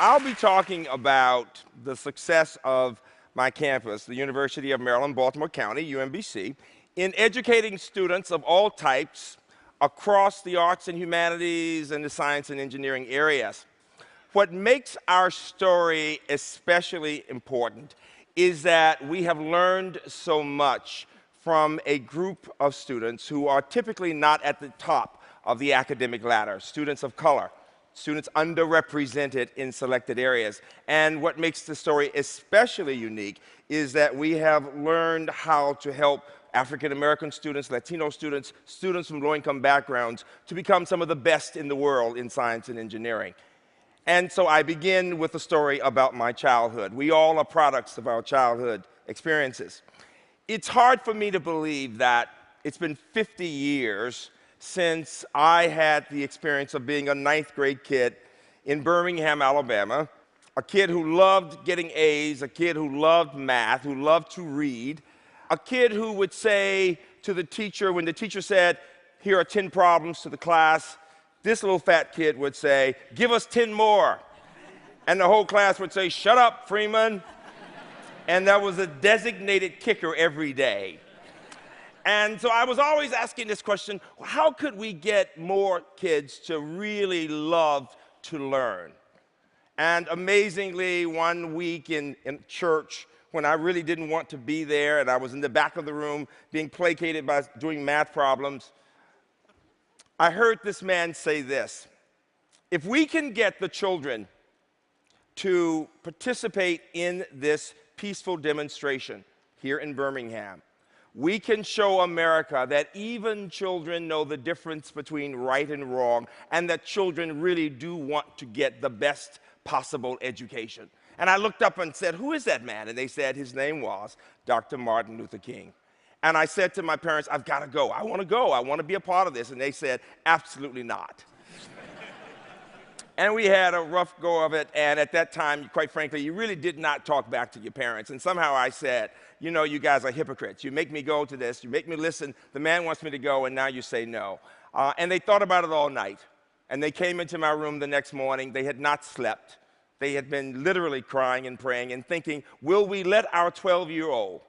I'll be talking about the success of my campus, the University of Maryland, Baltimore County, UMBC, in educating students of all types across the arts and humanities and the science and engineering areas. What makes our story especially important is that we have learned so much from a group of students who are typically not at the top of the academic ladder, students of color, students underrepresented in selected areas. And what makes the story especially unique is that we have learned how to help African American students, Latino students, students from low-income backgrounds to become some of the best in the world in science and engineering. And so I begin with a story about my childhood. We all are products of our childhood experiences. It's hard for me to believe that it's been 50 years since I had the experience of being a ninth grade kid in Birmingham, Alabama, a kid who loved getting A's, a kid who loved math, who loved to read, a kid who would say to the teacher, when the teacher said, "Here are 10 problems to the class," this little fat kid would say, "Give us 10 more." And the whole class would say, "Shut up, Freeman." And there was a designated kicker every day. And so I was always asking this question, how could we get more kids to really love to learn? And amazingly, one week in church, when I really didn't want to be there, and I was in the back of the room being placated by doing math problems, I heard this man say this: if we can get the children to participate in this peaceful demonstration here in Birmingham, we can show America that even children know the difference between right and wrong, and that children really do want to get the best possible education. And I looked up and said, "Who is that man?" And they said his name was Dr. Martin Luther King. And I said to my parents, "I've got to go. I want to go. I want to be a part of this." And they said, "Absolutely not." And we had a rough go of it, and at that time, quite frankly, you really did not talk back to your parents. And somehow I said, "You know, you guys are hypocrites. You make me go to this, you make me listen, the man wants me to go, and now you say no." And they thought about it all night. And they came into my room the next morning. They had not slept. They had been literally crying and praying and thinking, will we let our 12-year-old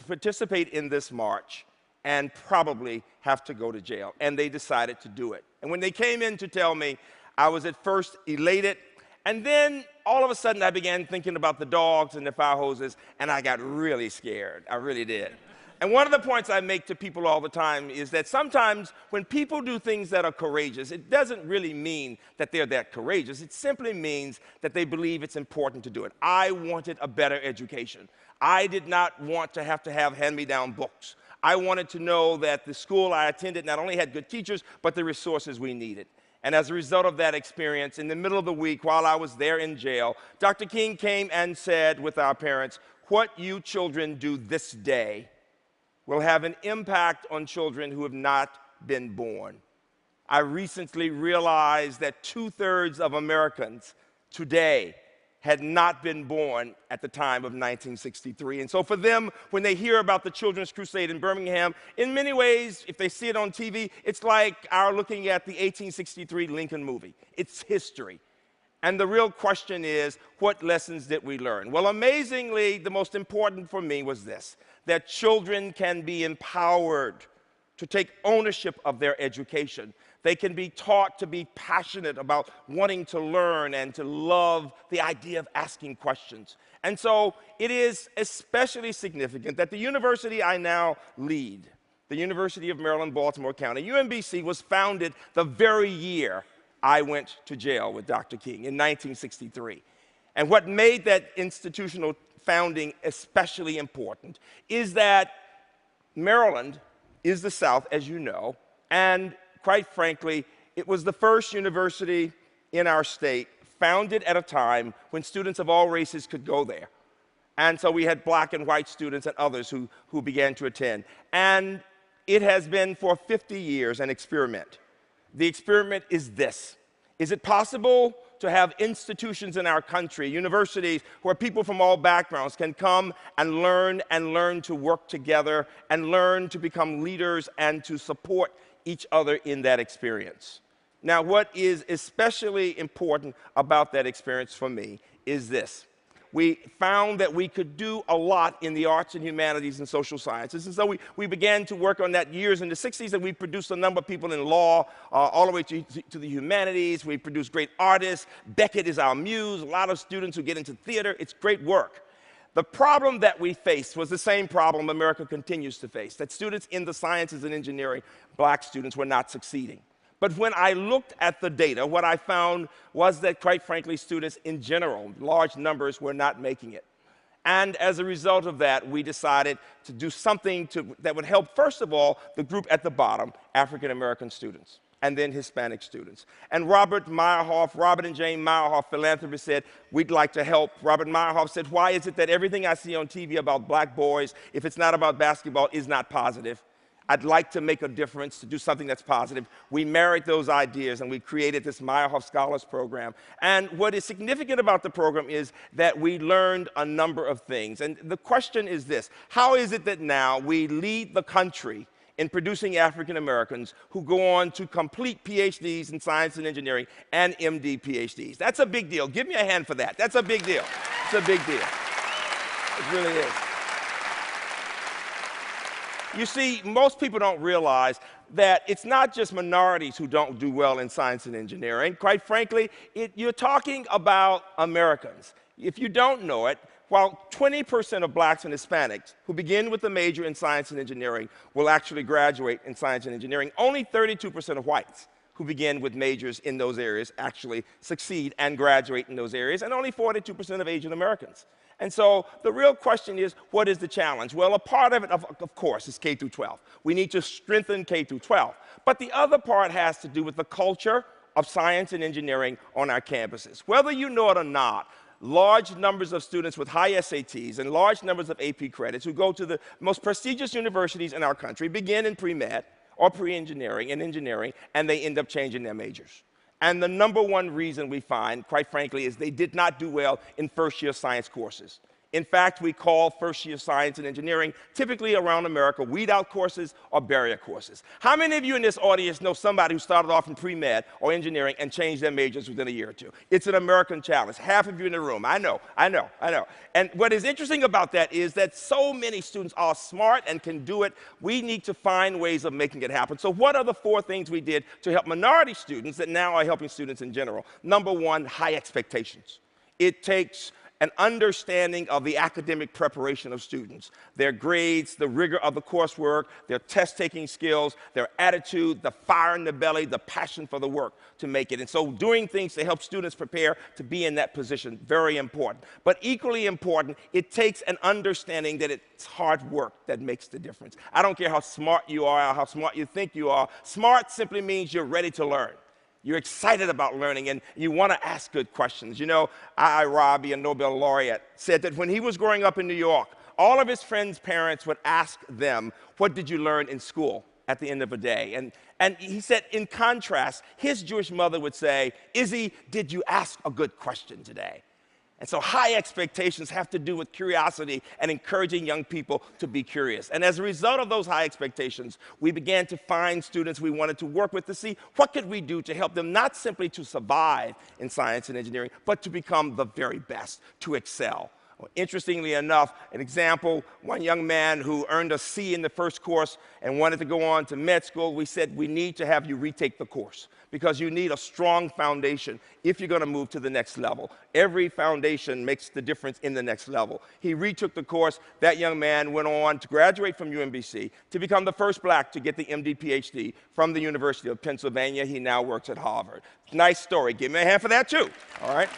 participate in this march and probably have to go to jail? And they decided to do it. And when they came in to tell me, I was at first elated, and then all of a sudden I began thinking about the dogs and the fire hoses, and I got really scared. I really did. And one of the points I make to people all the time is that sometimes when people do things that are courageous, it doesn't really mean that they're that courageous. It simply means that they believe it's important to do it. I wanted a better education. I did not want to have hand-me-down books. I wanted to know that the school I attended not only had good teachers, but the resources we needed. And as a result of that experience, in the middle of the week, while I was there in jail, Dr. King came and said with our parents, "What you children do this day will have an impact on children who have not been born." I recently realized that 2/3 of Americans today had not been born at the time of 1963. And so for them, when they hear about the Children's Crusade in Birmingham, in many ways, if they see it on TV, it's like our looking at the 1863 Lincoln movie. It's history. And the real question is, what lessons did we learn? Well, amazingly, the most important for me was this: that children can be empowered to take ownership of their education. They can be taught to be passionate about wanting to learn and to love the idea of asking questions. And so it is especially significant that the university I now lead, the University of Maryland, Baltimore County, UMBC, was founded the very year I went to jail with Dr. King in 1963. And what made that institutional founding especially important is that Maryland is the South, as you know, and quite frankly, it was the first university in our state founded at a time when students of all races could go there. And so we had black and white students and others who began to attend. And it has been for 50 years an experiment. The experiment is this: is it possible to have institutions in our country, universities, where people from all backgrounds can come and learn to work together and learn to become leaders and to support each other in that experience? Now, what is especially important about that experience for me is this. We found that we could do a lot in the arts and humanities and social sciences. And so we began to work on that years in the 60s, and we produced a number of people in law, all the way to the humanities. We produced great artists. Beckett is our muse. A lot of students who get into theater. It's great work. The problem that we faced was the same problem America continues to face, that students in the sciences and engineering, black students, were not succeeding. But when I looked at the data, what I found was that, quite frankly, students in general, large numbers, were not making it. And as a result of that, we decided to do something that would help, first of all, the group at the bottom, African American students, and then Hispanic students. And Robert and Jane Meyerhoff, philanthropists, said, we'd like to help. Robert Meyerhoff said, why is it that everything I see on TV about black boys, if it's not about basketball, is not positive? I'd like to make a difference, to do something that's positive. We married those ideas, and we created this Meyerhoff Scholars Program. And what is significant about the program is that we learned a number of things. And the question is this: how is it that now we lead the country in producing African Americans who go on to complete PhDs in science and engineering and MD PhDs? That's a big deal. Give me a hand for that. That's a big deal. It's a big deal. It really is. You see, most people don't realize that it's not just minorities who don't do well in science and engineering. Quite frankly, you're talking about Americans. If you don't know it, while 20% of blacks and Hispanics who begin with a major in science and engineering will actually graduate in science and engineering, only 32% of whites who begin with majors in those areas actually succeed and graduate in those areas, and only 42% of Asian Americans. And so the real question is, what is the challenge? Well, a part of it, of course, is K through 12. We need to strengthen K through 12. But the other part has to do with the culture of science and engineering on our campuses. Whether you know it or not, large numbers of students with high SATs and large numbers of AP credits who go to the most prestigious universities in our country begin in pre-med or pre-engineering and engineering, and they end up changing their majors. And the number one reason we find, quite frankly, is they did not do well in first-year science courses. In fact, we call first-year science and engineering, typically around America, weed-out courses or barrier courses. How many of you in this audience know somebody who started off in pre-med or engineering and changed their majors within a year or two? It's an American challenge. Half of you in the room. I know. And what is interesting about that is that so many students are smart and can do it. We need to find ways of making it happen. So what are the 4 things we did to help minority students that now are helping students in general? Number 1, high expectations. It takes an understanding of the academic preparation of students, their grades, the rigor of the coursework, their test-taking skills, their attitude, the fire in the belly, the passion for the work to make it. And so doing things to help students prepare to be in that position, very important. But equally important, it takes an understanding that it's hard work that makes the difference. I don't care how smart you are or how smart you think you are. Smart simply means you're ready to learn. You're excited about learning, and you want to ask good questions. You know, Rabi, a Nobel laureate, said that when he was growing up in New York, all of his friends' parents would ask them, what did you learn in school at the end of a day? And he said, in contrast, his Jewish mother would say, Izzy, did you ask a good question today? And so high expectations have to do with curiosity and encouraging young people to be curious. And as a result of those high expectations, we began to find students we wanted to work with to see what could we do to help them not simply to survive in science and engineering, but to become the very best, to excel. Well, interestingly enough, an example, one young man who earned a C in the first course and wanted to go on to med school, we said, we need to have you retake the course because you need a strong foundation if you're going to move to the next level. Every foundation makes the difference in the next level. He retook the course. That young man went on to graduate from UMBC, to become the first black to get the MD PhD from the University of Pennsylvania. He now works at Harvard. Nice story. Give me a hand for that, too. All right?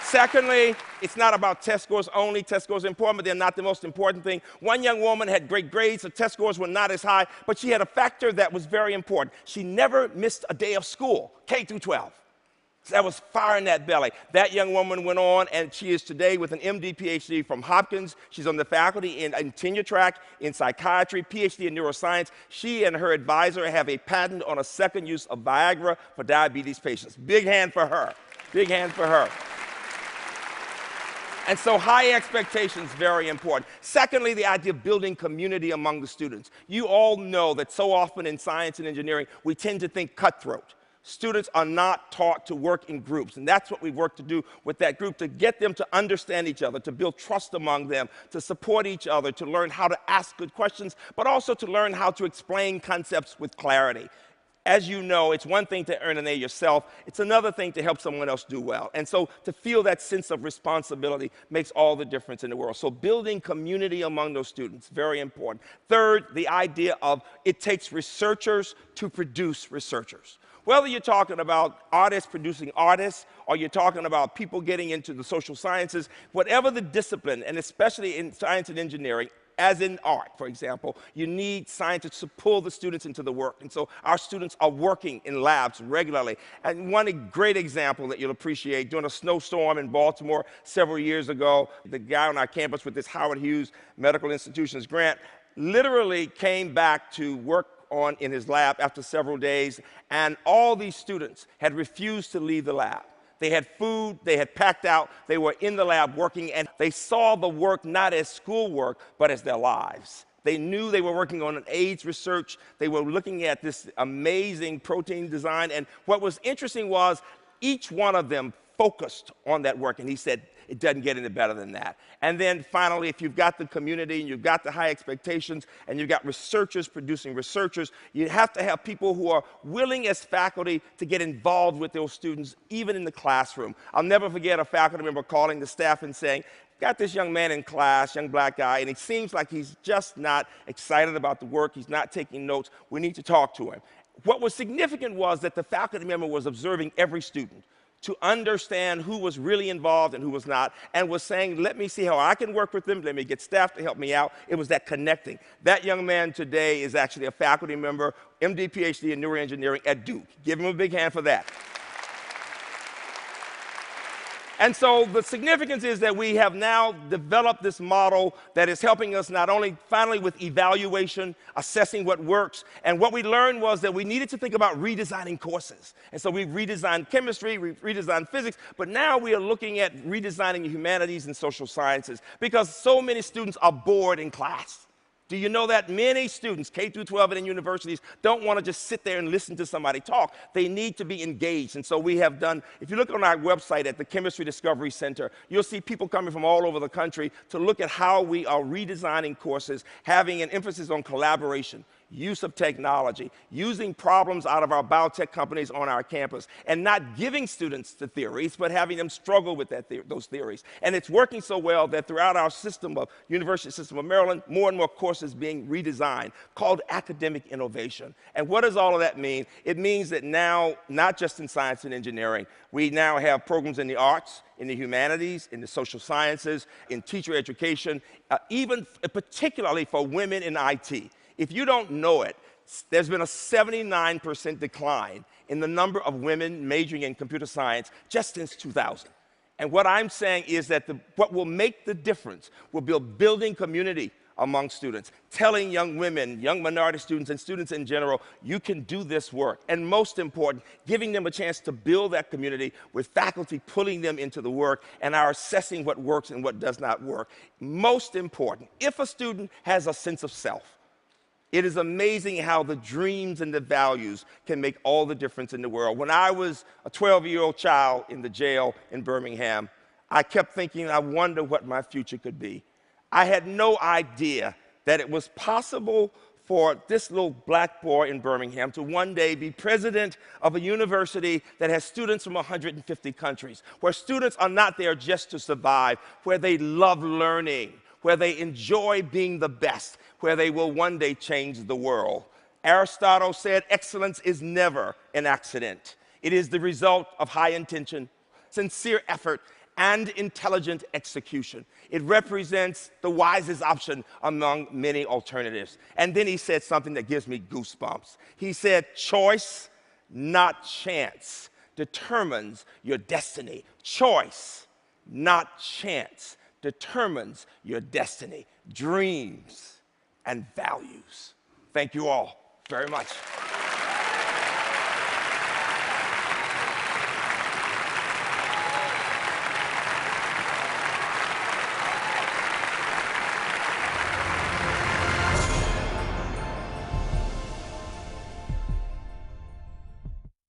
Secondly, it's not about test scores only. Test scores are important, but they're not the most important thing. One young woman had great grades. Her test scores were not as high, but she had a factor that was very important. She never missed a day of school, K through 12. So that was fire in that belly. That young woman went on, and she is today with an MD PhD from Hopkins. She's on the faculty in tenure track in psychiatry, PhD in neuroscience. She and her advisor have a patent on a second use of Viagra for diabetes patients. Big hand for her. Big hand for her. And so high expectations, very important. Secondly, the idea of building community among the students. You all know that so often in science and engineering, we tend to think cutthroat. Students are not taught to work in groups, and that's what we've worked to do with that group, to get them to understand each other, to build trust among them, to support each other, to learn how to ask good questions, but also to learn how to explain concepts with clarity. As you know, it's one thing to earn an A yourself, it's another thing to help someone else do well. And so to feel that sense of responsibility makes all the difference in the world. So building community among those students, very important. Third, the idea of it takes researchers to produce researchers. Whether you're talking about artists producing artists, or you're talking about people getting into the social sciences, whatever the discipline, and especially in science and engineering, as in art, for example, you need scientists to pull the students into the work. And so our students are working in labs regularly. And one great example that you'll appreciate, during a snowstorm in Baltimore several years ago, the guy on our campus with this Howard Hughes Medical Institutions grant literally came back to work on in his lab after several days, and all these students had refused to leave the lab. They had food, they had packed out, they were in the lab working, and they saw the work not as schoolwork, but as their lives. They knew they were working on an AIDS research. They were looking at this amazing protein design, and what was interesting was each one of them focused on that work, and he said, it doesn't get any better than that. And then finally, if you've got the community and you've got the high expectations and you've got researchers producing researchers, you have to have people who are willing as faculty to get involved with those students, even in the classroom. I'll never forget a faculty member calling the staff and saying, got this young man in class, young black guy, and it seems like he's just not excited about the work, he's not taking notes, we need to talk to him. What was significant was that the faculty member was observing every student to understand who was really involved and who was not, and was saying, let me see how I can work with them, let me get staff to help me out. It was that connecting. That young man today is actually a faculty member, MD, PhD in neuroengineering at Duke. Give him a big hand for that. And so the significance is that we have now developed this model that is helping us not only finally with evaluation, assessing what works, and what we learned was that we needed to think about redesigning courses. And so we've redesigned chemistry, we've redesigned physics, but now we are looking at redesigning humanities and social sciences because so many students are bored in class. Do you know that many students, K through 12 and in universities, don't want to just sit there and listen to somebody talk. They need to be engaged. And so we have done, if you look on our website at the Chemistry Discovery Center, you'll see people coming from all over the country to look at how we are redesigning courses, having an emphasis on collaboration, use of technology, using problems out of our biotech companies on our campus, and not giving students the theories, but having them struggle with those theories. And it's working so well that throughout our system of University System of Maryland, more and more courses being redesigned, called academic innovation. And what does all of that mean? It means that now, not just in science and engineering, we now have programs in the arts, in the humanities, in the social sciences, in teacher education, even particularly for women in IT. If you don't know it, there's been a 79% decline in the number of women majoring in computer science just since 2000. And what I'm saying is that what will make the difference will be building community among students, telling young women, young minority students, and students in general, you can do this work. And most important, giving them a chance to build that community with faculty pulling them into the work and our assessing what works and what does not work. Most important, if a student has a sense of self, it is amazing how the dreams and the values can make all the difference in the world. When I was a 12-year-old child in the jail in Birmingham, I kept thinking, I wonder what my future could be. I had no idea that it was possible for this little black boy in Birmingham to one day be president of a university that has students from 150 countries, where students are not there just to survive, where they love learning, where they enjoy being the best, where they will one day change the world. Aristotle said excellence is never an accident. It is the result of high intention, sincere effort, and intelligent execution. It represents the wisest option among many alternatives. And then he said something that gives me goosebumps. He said, choice, not chance, determines your destiny. Choice, not chance, determines your destiny. Dreams and values. Thank you all very much.